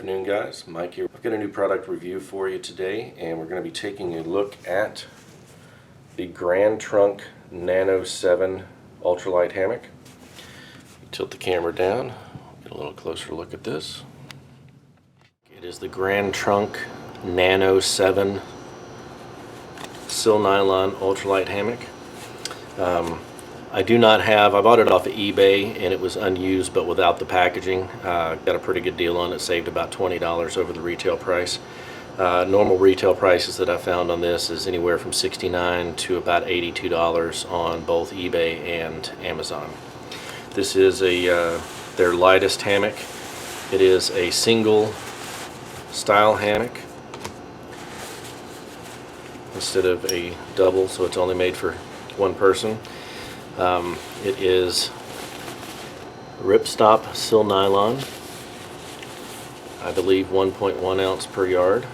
afternoon, guys. Mike here. I've got a new product review for you today, and we're going to be taking a look at the Grand Trunk Nano 7 ultralight hammock. Tilt the camera down, get a little closer look at this. It is the Grand Trunk Nano 7 sil nylon ultralight hammock. I bought it off of eBay and it was unused but without the packaging. Got a pretty good deal on it, saved about $20 over the retail price. Normal retail prices that I found on this is anywhere from $69 to about $82 on both eBay and Amazon. This is their lightest hammock. It is a single style hammock instead of a double, so it's only made for one person. It is ripstop sil nylon, I believe 1.1 ounce per yard,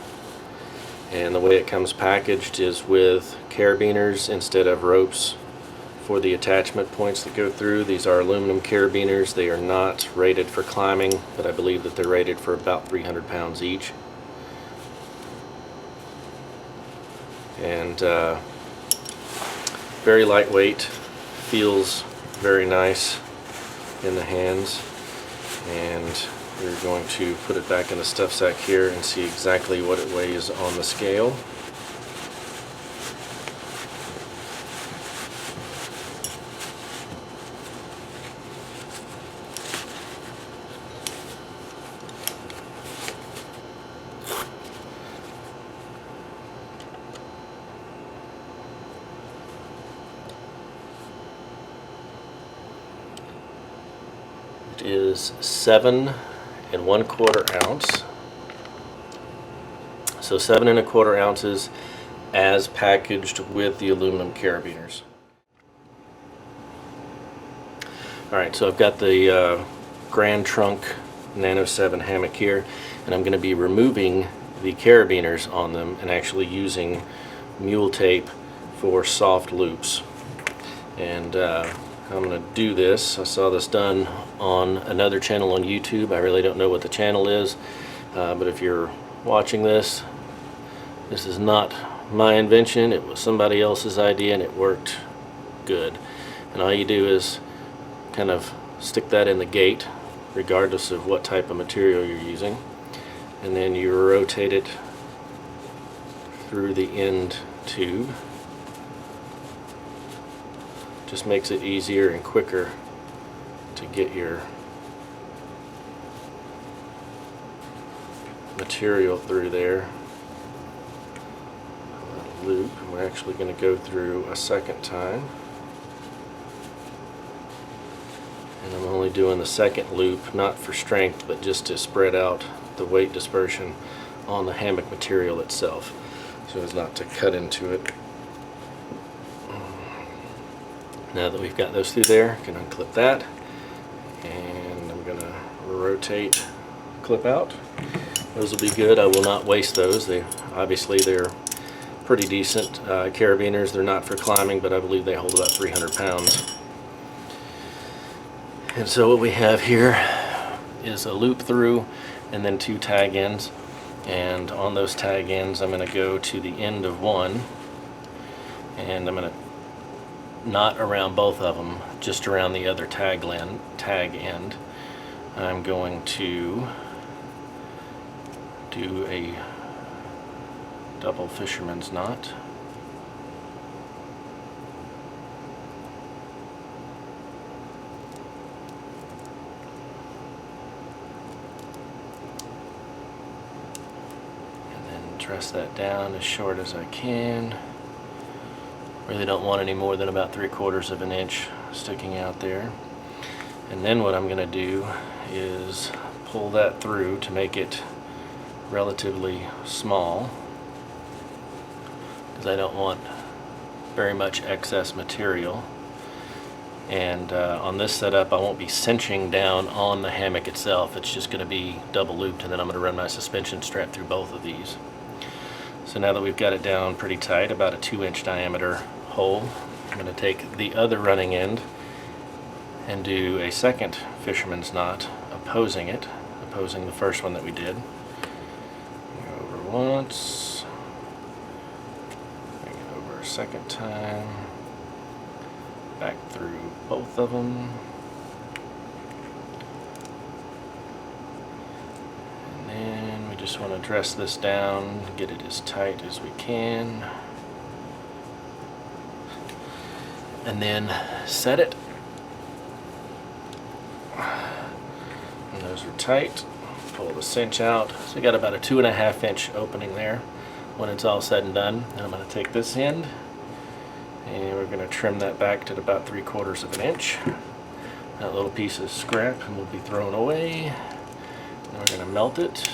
and the way it comes packaged is with carabiners instead of ropes for the attachment points that go through. These are aluminum carabiners. They are not rated for climbing, but I believe that they're rated for about 300 pounds each. And very lightweight, feels very nice in the hands. And we're going to put it back in the stuff sack here and see exactly what it weighs on the scale. It is 7 1/4 ounce, so 7 1/4 ounces as packaged with the aluminum carabiners. Alright, so I've got the Grand Trunk Nano 7 hammock here, and I'm going to be removing the carabiners on them and actually using mule tape for soft loops. And I'm going to do this. I saw this done on another channel on YouTube. I really don't know what the channel is, but if you're watching this, this is not my invention. It was somebody else's idea and it worked good. And all you do is kind of stick that in the gate, regardless of what type of material you're using, and then you rotate it through the end tube. Just makes it easier and quicker to get your material through there. A loop, and we're actually going to go through a second time. And I'm only doing the second loop, not for strength, but just to spread out the weight dispersion on the hammock material itself, so as not to cut into it. Now that we've got those through there, I can unclip that, and I'm going to rotate clip out. Those will be good. I will not waste those. Obviously they're pretty decent carabiners. They're not for climbing, but I believe they hold about 300 pounds. And so what we have here is a loop through and then 2 tag ends. And on those tag ends, I'm going to go to the end of one, and I'm going to not around both of them, just around the other tag end. I'm going to do a double fisherman's knot. And then dress that down as short as I can. Really don't want any more than about 3/4 of an inch sticking out there. And then what I'm going to do is pull that through to make it relatively small, because I don't want very much excess material. And on this setup, I won't be cinching down on the hammock itself. It's just going to be double looped, and then I'm going to run my suspension strap through both of these. So now that we've got it down pretty tight, about a 2-inch diameter hole, I'm going to take the other running end and do a second fisherman's knot opposing the first one that we did. once, bring it over a second time, back through both of them, and then we just want to dress this down, get it as tight as we can, and then set it. And those are tight. Pull the cinch out. So you got about a 2.5 inch opening there when it's all said and done. And I'm going to take this end and we're going to trim that back to about 3/4 of an inch. That little piece of scrap will be thrown away. And we're going to melt it.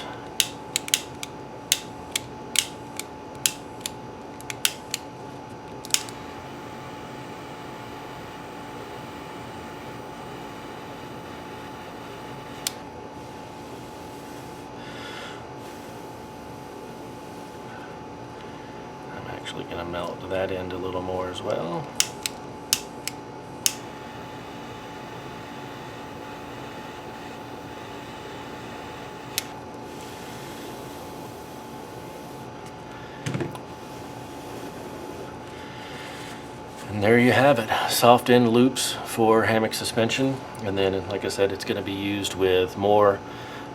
Actually going to melt that end a little more as well. And there you have it, soft end loops for hammock suspension. And then, like I said, it's going to be used with more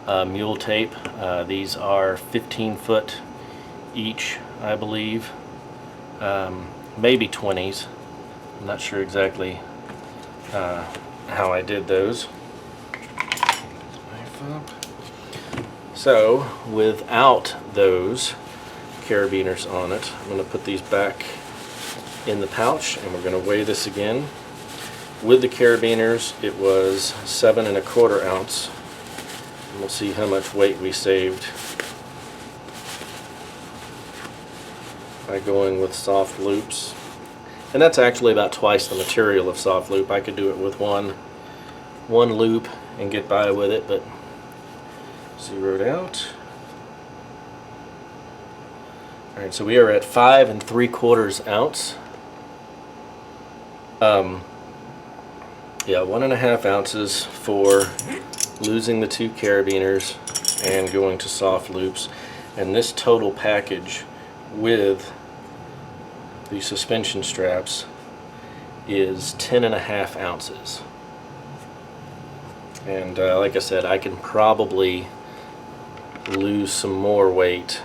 mule tape. These are 15-foot each, I believe. Maybe 20s. I'm not sure exactly how I did those. So without those carabiners on it, I'm going to put these back in the pouch and we're going to weigh this again. With the carabiners it was 7.25 ounce. And we'll see how much weight we saved by going with soft loops. And that's actually about twice the material of soft loop. I could do it with one loop and get by with it, but zeroed out. Alright, so we are at 5.75 ounce. Yeah, 1.5 ounces for losing the 2 carabiners and going to soft loops. And this total package with the suspension straps is 10.5 ounces. And like I said, I can probably lose some more weight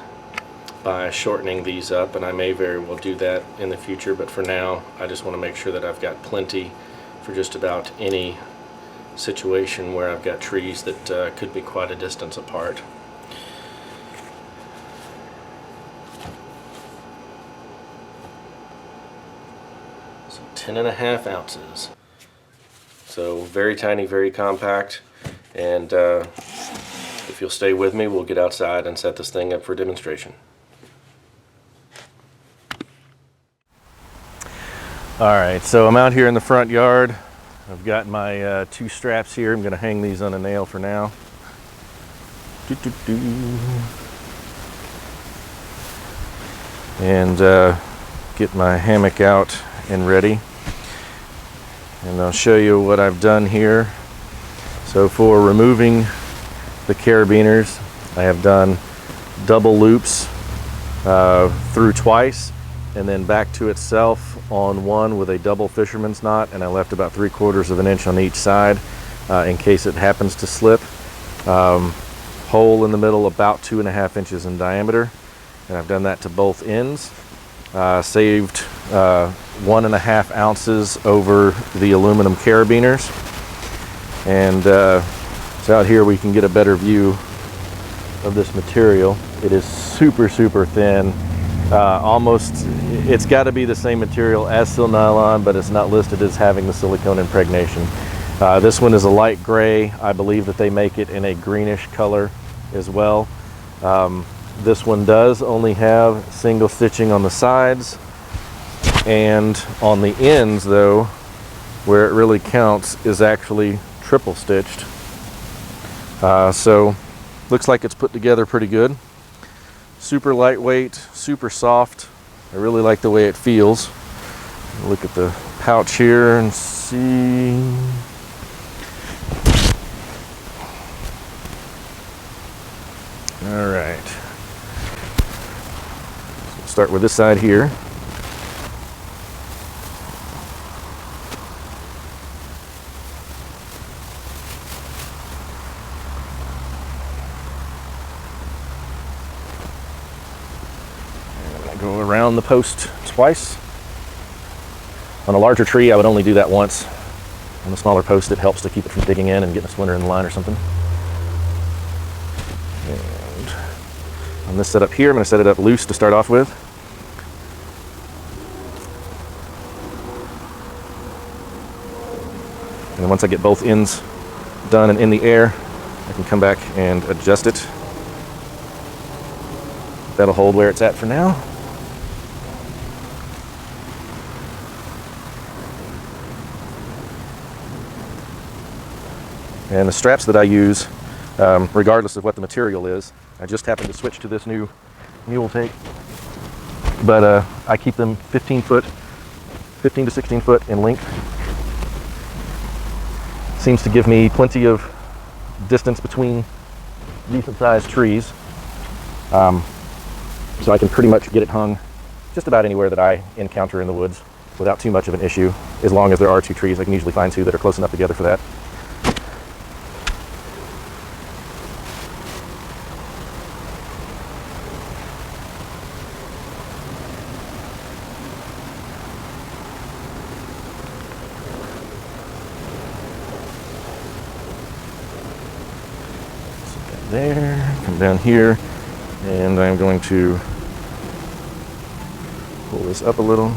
by shortening these up, and I may very well do that in the future, but for now I just want to make sure that I've got plenty for just about any situation where I've got trees that could be quite a distance apart. 10.5 ounces. So very tiny, very compact, and if you'll stay with me, we'll get outside and set this thing up for demonstration. Alright, so I'm out here in the front yard. I've got my 2 straps here. I'm going to hang these on a nail for now. And get my hammock out and ready. And I'll show you what I've done here. So for removing the carabiners, I have done double loops through twice and then back to itself on one with a double fisherman's knot, and I left about 3/4 of an inch on each side in case it happens to slip. Hole in the middle about 2.5 inches in diameter, and I've done that to both ends. Saved 1.5 ounces over the aluminum carabiners, and so out here we can get a better view of this material. It is super thin, almost, it's got to be the same material as sil nylon, but it's not listed as having the silicone impregnation. This one is a light gray. I believe that they make it in a greenish color as well. This one does only have single stitching on the sides, and on the ends though, where it really counts, is actually triple stitched. So looks like it's put together pretty good. Super lightweight, super soft. I really like the way it feels. Look at the pouch here and see. All right. start with this side here. And I'm going to go around the post twice. On a larger tree, I would only do that once. On the smaller post, it helps to keep it from digging in and getting a splinter in the line or something. And on this setup here, I'm going to set it up loose to start off with. And then once I get both ends done and in the air, I can come back and adjust it. That'll hold where it's at for now. And the straps that I use, regardless of what the material is, I just happened to switch to this new mule tape, but I keep them 15 to 16 foot in length. Seems to give me plenty of distance between decent sized trees, so I can pretty much get it hung just about anywhere that I encounter in the woods without too much of an issue. As long as there are two trees, I can usually find two that are close enough together for that. There, come down here, and I'm going to pull this up a little.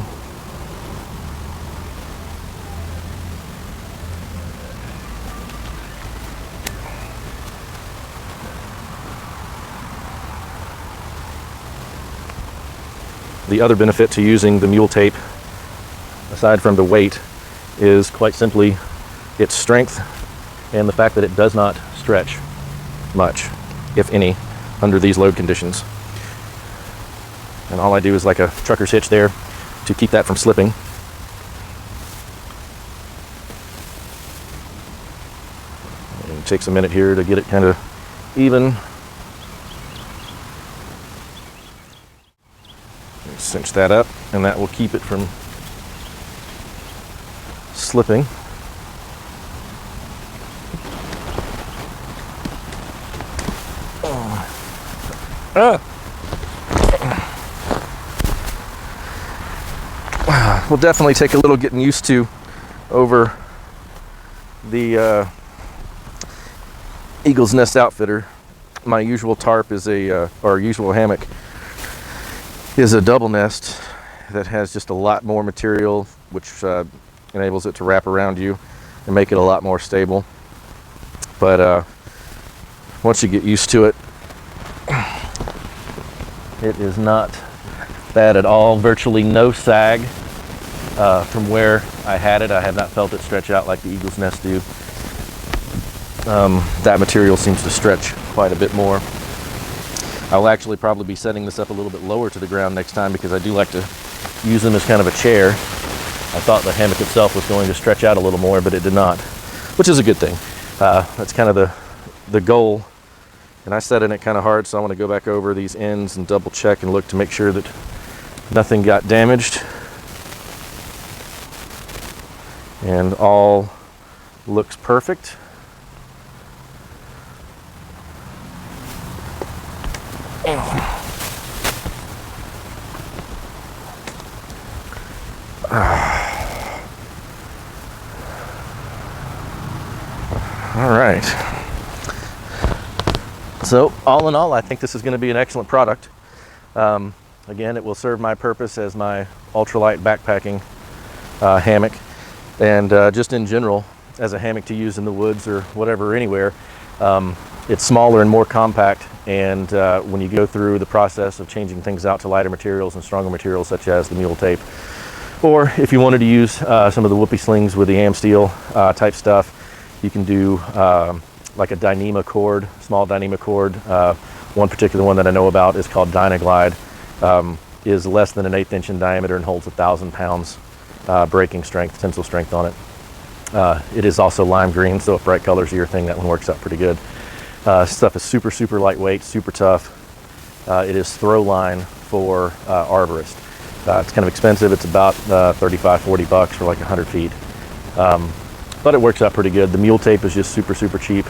The other benefit to using the mule tape, aside from the weight, is quite simply its strength and the fact that it does not stretch much, if any, under these load conditions. And all I do is like a trucker's hitch there to keep that from slipping. And it takes a minute here to get it kind of even. Cinch that up, and that will keep it from slipping. Will definitely take a little getting used to over the Eagle's Nest Outfitter. My usual tarp is or usual hammock is a double nest that has just a lot more material, which enables it to wrap around you and make it a lot more stable. But once you get used to it, it is not bad at all. Virtually no sag from where I had it. I have not felt it stretch out like the Eagle's Nest do. That material seems to stretch quite a bit more. I'll actually probably be setting this up a little bit lower to the ground next time because I do like to use them as kind of a chair. I thought the hammock itself was going to stretch out a little more, but it did not, which is a good thing. That's kind of the goal. And I set in it kind of hard, so I want to go back over these ends and double check and look to make sure that nothing got damaged. And all looks perfect. All right. So all in all, I think this is going to be an excellent product. Again, it will serve my purpose as my ultralight backpacking hammock, and just in general as a hammock to use in the woods or whatever, anywhere. It's smaller and more compact, and when you go through the process of changing things out to lighter materials and stronger materials such as the mule tape, or if you wanted to use some of the whoopee slings with the am steel type stuff, you can do like a Dyneema cord, small Dyneema cord. One particular one that I know about is called Dynaglide. Is less than an 1/8 inch in diameter and holds 1,000 pounds braking strength, tensile strength on it. It is also lime green, so if bright colors are your thing, that one works out pretty good. Stuff is super, super lightweight, super tough. It is throw line for arborists. It's kind of expensive. It's about 35, 40 bucks for like 100 feet. But it works out pretty good. The mule tape is just super cheap.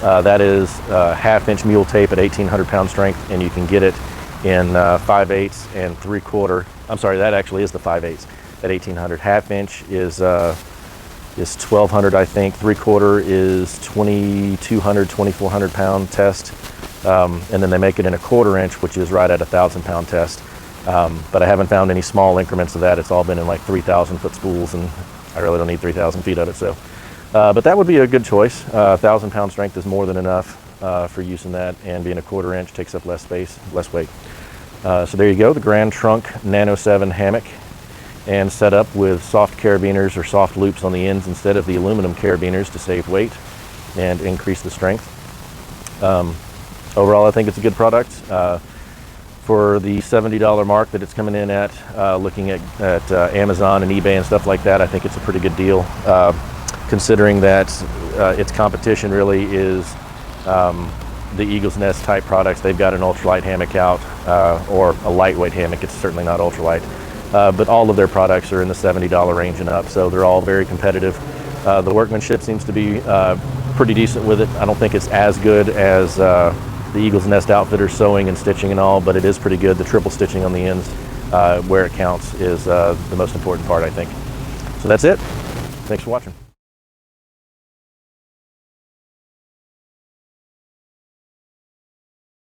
That is 1/2-inch mule tape at 1,800 pound strength, and you can get it in 5/8 and 3/4. I'm sorry, that actually is the 5/8 at 1,800. 1/2-inch is 1,200, I think. 3/4 is 2,200, 2,400 pound test. And then they make it in a 1/4 inch, which is right at 1,000 pound test. But I haven't found any small increments of that. It's all been in like 3,000 foot spools, and I really don't need 3,000 feet of it. So, but that would be a good choice. 1,000 pound strength is more than enough for use in that, and being a 1/4 inch takes up less space, less weight. So there you go, the Grand Trunk Nano 7 hammock, and set up with soft carabiners or soft loops on the ends instead of the aluminum carabiners to save weight and increase the strength. Overall, I think it's a good product. For the $70 mark that it's coming in at, looking at Amazon and eBay and stuff like that, I think it's a pretty good deal, considering that its competition really is the Eagle's Nest type products. They've got an ultralight hammock out, or a lightweight hammock. It's certainly not ultralight, but all of their products are in the $70 range and up, so they're all very competitive. The workmanship seems to be pretty decent with it. I don't think it's as good as the Eagle's Nest Outfitters sewing and stitching and all, but it is pretty good. The triple stitching on the ends, where it counts, is the most important part, I think. So that's it. Thanks for watching.